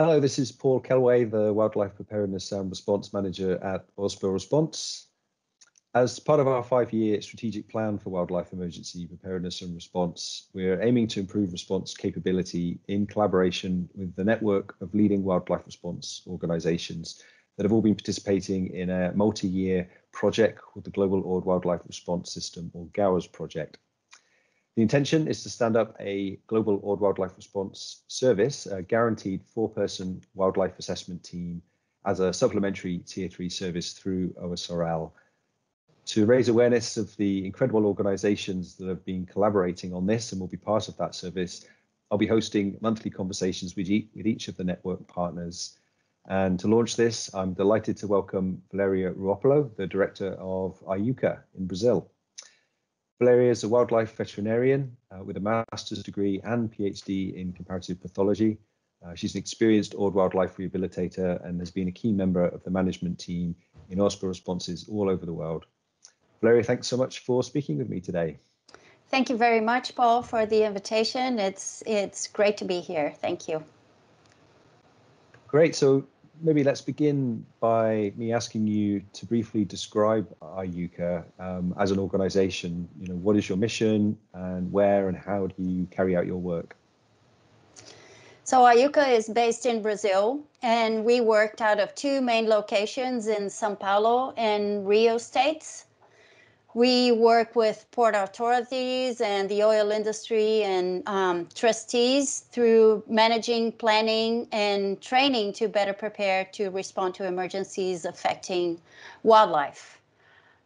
Hello, this is Paul Kelway, the Wildlife Preparedness and Response Manager at OSRL Response. As part of our 5-year strategic plan for wildlife emergency preparedness and response, we're aiming to improve response capability in collaboration with the network of leading wildlife response organisations that have all been participating in a multi-year project called the Global Wildlife Response System, or GOWRS project. The intention is to stand up a global wildlife response service, a guaranteed 4-person wildlife assessment team as a supplementary Tier 3 service through OSRL. To raise awareness of the incredible organisations that have been collaborating on this and will be part of that service, I'll be hosting monthly conversations with each of the network partners. And to launch this, I'm delighted to welcome Valeria Ruoppolo, the Director of Aiuka in Brazil. Valeria is a wildlife veterinarian with a master's degree and PhD in comparative pathology. She's an experienced wildlife rehabilitator and has been a key member of the management team in OSRL responses all over the world. Valeria, thanks so much for speaking with me today. Thank you very much, Paul, for the invitation. It's great to be here. Thank you. Great. So maybe let's begin by me asking you to briefly describe Aiuka as an organization. What is your mission and where and how do you carry out your work? So Aiuka is based in Brazil, and we worked out of 2 main locations in São Paulo and Rio states. We work with port authorities and the oil industry and trustees through managing, planning, and training to better prepare to respond to emergencies affecting wildlife.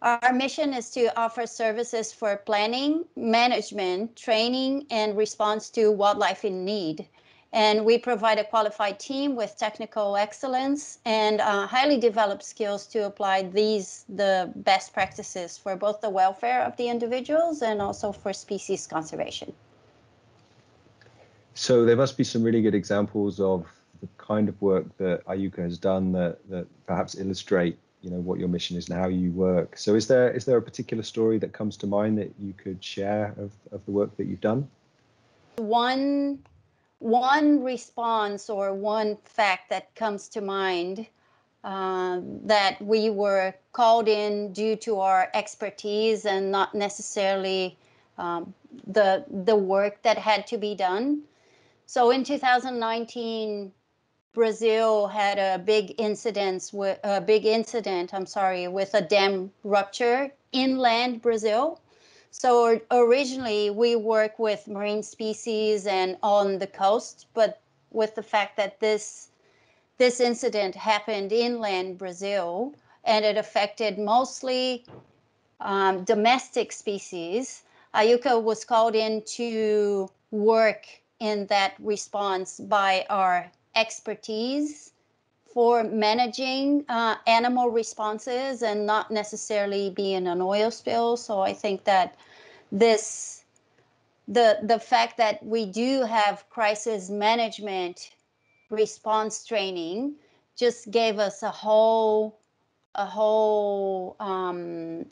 Our mission is to offer services for planning, management, training, and response to wildlife in need. And we provide a qualified team with technical excellence and highly developed skills to apply the best practices for both the welfare of the individuals and also for species conservation. So there must be some really good examples of the kind of work that Aiuka has done that perhaps illustrate what your mission is and how you work. So is there a particular story that comes to mind that you could share of the work that you've done? One response or one fact that comes to mind that we were called in due to our expertise and not necessarily the work that had to be done. So in 2019, Brazil had a big incident with a dam rupture inland Brazil. So originally we work with marine species and on the coast, but with the fact that this incident happened inland Brazil and it affected mostly domestic species, Aiuka was called in to work in that response by our expertise for managing animal responses and not necessarily being an oil spill. So I think that the fact that we do have crisis management response training just gave us a whole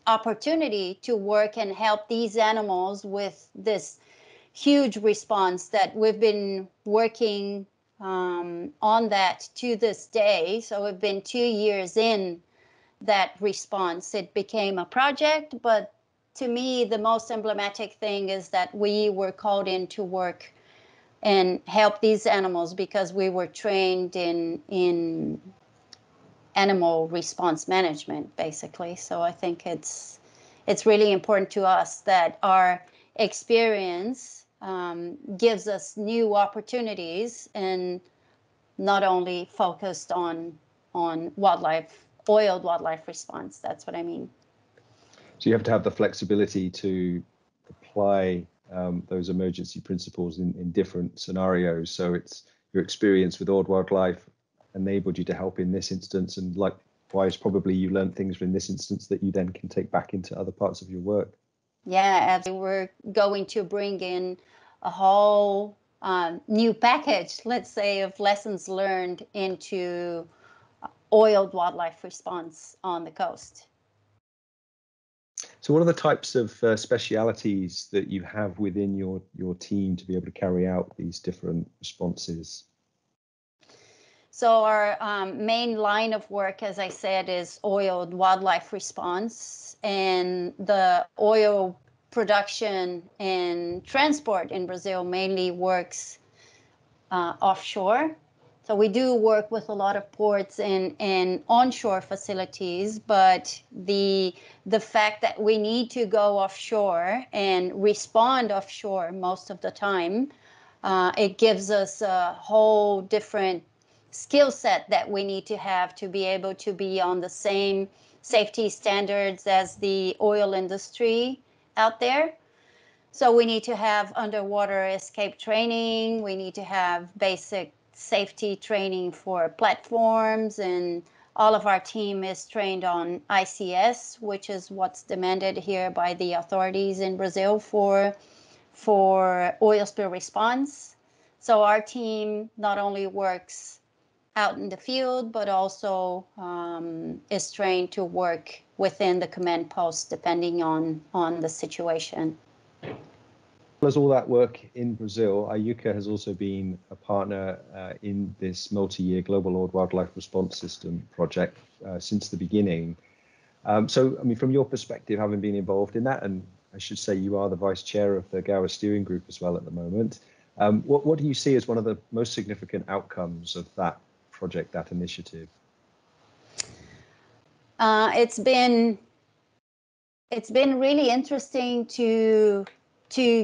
opportunity to work and help these animals with this huge response that we've been working on that to this day. So we've been 2 years in that response. It became a project, but to me, the most emblematic thing is that we were called in to work and help these animals because we were trained in animal response management, basically. So I think it's really important to us that our experience gives us new opportunities and not only focused on oiled wildlife response. That's what I mean. So you have to have the flexibility to apply those emergency principles in different scenarios. So it's your experience with oiled wildlife enabled you to help in this instance, and likewise probably you learned things in this instance that you then can take back into other parts of your work. Yeah, absolutely. We're going to bring in a whole new package, let's say, of lessons learned into oiled wildlife response on the coast. So what are the types of specialities that you have within your team to be able to carry out these different responses? So our main line of work, as I said, is oil wildlife response, and the oil production and transport in Brazil mainly works offshore. So we do work with a lot of ports and onshore facilities, but the fact that we need to go offshore and respond offshore most of the time, it gives us a whole different skill set that we need to have to be able to be on the same safety standards as the oil industry out there. So we need to have underwater escape training. We need to have basic safety training for platforms, and all of our team is trained on ICS, which is what's demanded here by the authorities in Brazil for oil spill response. So our team not only works out in the field, but also is trained to work within the command post, depending on the situation. As all that work in Brazil, Aiuka has also been a partner in this multi-year global wildlife response system project since the beginning. So, I mean, from your perspective, having been involved in that, and I should say you are the vice chair of the GOWRS steering group as well at the moment, what do you see as one of the most significant outcomes of that project, that initiative? It's been really interesting to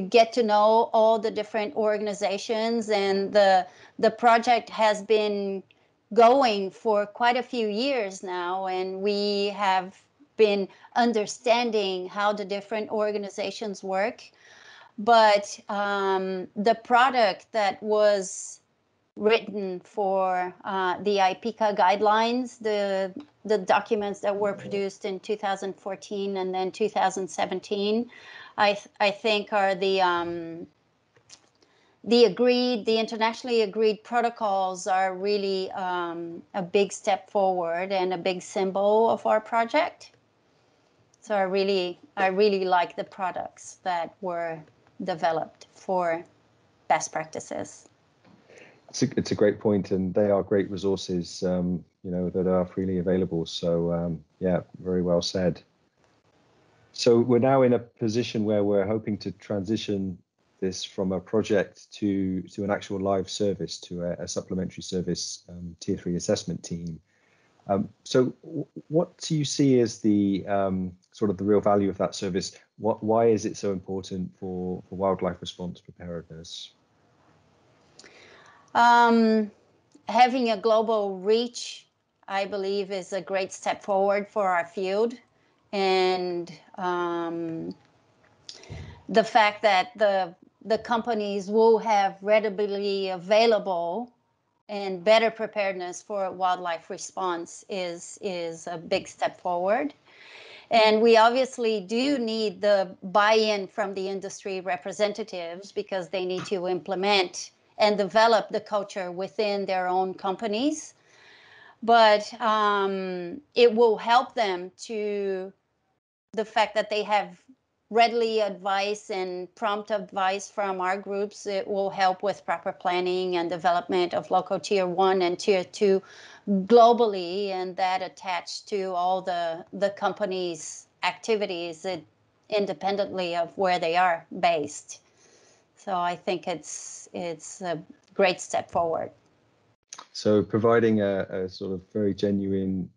get to know all the different organizations, and the project has been going for quite a few years now, and we have been understanding how the different organizations work. But the product that was written for the IPCA guidelines, the documents that were produced in 2014 and then 2017, I think are the internationally agreed protocols are really a big step forward and a big symbol of our project. So I really like the products that were developed for best practices. It's a great point, and they are great resources, that are freely available. So, yeah, very well said. So we're now in a position where we're hoping to transition this from a project to an actual live service, to a supplementary service tier 3 assessment team. So what do you see as the sort of the real value of that service? Why is it so important for wildlife response preparedness? Having a global reach, I believe, is a great step forward for our field. And the fact that the companies will have readily available and better preparedness for wildlife response is a big step forward. And we obviously do need the buy-in from the industry representatives, because they need to implement and develop the culture within their own companies. But it will help them to the fact that they have readily advice and prompt advice from our groups. It will help with proper planning and development of local tier 1 and tier 2 globally, and that attached to all the companies' activities independently of where they are based. So I think it's a great step forward. So providing a sort of very genuine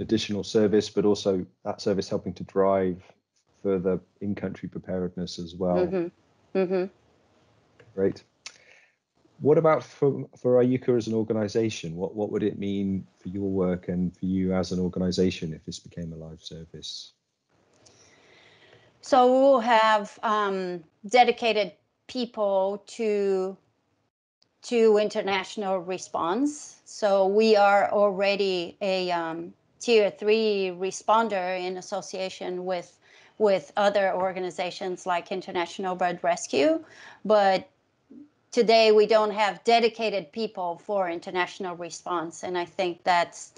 additional service, but also that service helping to drive further in-country preparedness as well. Mm-hmm. Mm-hmm. Great. What about for Aiuka as an organization? What would it mean for your work and for you as an organization if this became a live service? So we'll have dedicated people to international response. So we are already a tier 3 responder in association with other organizations like International Bird Rescue, but today we don't have dedicated people for international response, and I think that's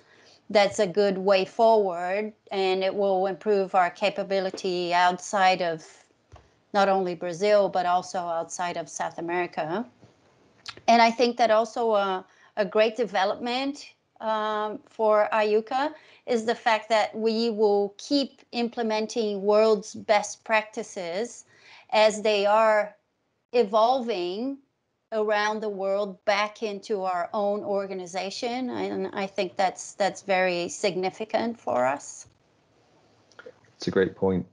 a good way forward, and it will improve our capability outside of not only Brazil but also outside of South America. And I think that also a great development for Aiuka is the fact that we will keep implementing world's best practices as they are evolving around the world back into our own organization. And I think that's very significant for us. It's a great point.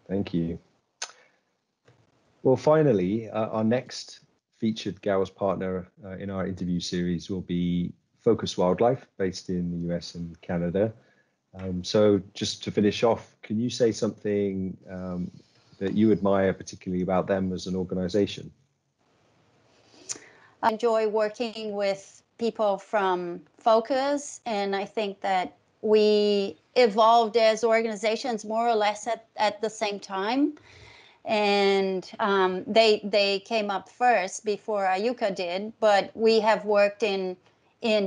Thank you. Well, finally, our next featured GOWRS partner in our interview series will be Focus Wildlife, based in the US and Canada. So just to finish off, can you say something that you admire particularly about them as an organization? I enjoy working with people from Focus, and I think that we evolved as organizations more or less at the same time. And they came up first before Aiuka did, but we have worked in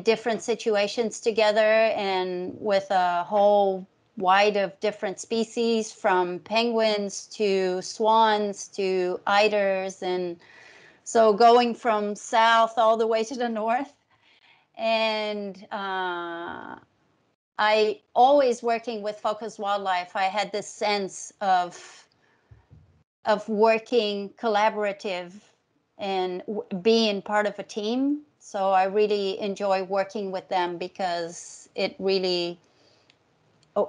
different situations together and with a whole wide of different species, from penguins to swans to eiders, and so going from south all the way to the north. And I always working with Focus Wildlife, I had this sense of working collaborative and being part of a team. So I really enjoy working with them because it really,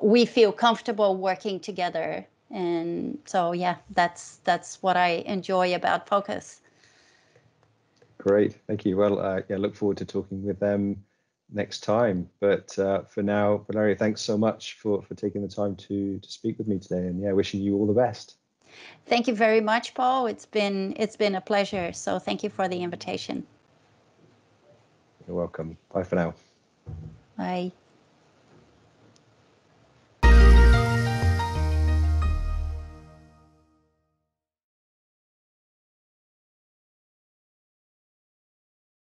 we feel comfortable working together. And so, yeah, that's what I enjoy about Focus. Great, thank you. Well, yeah, look forward to talking with them next time. But for now, Valeria, thanks so much for taking the time to speak with me today. And yeah, wishing you all the best. Thank you very much, Paul. It's been a pleasure. So thank you for the invitation. You're welcome. Bye for now. Bye.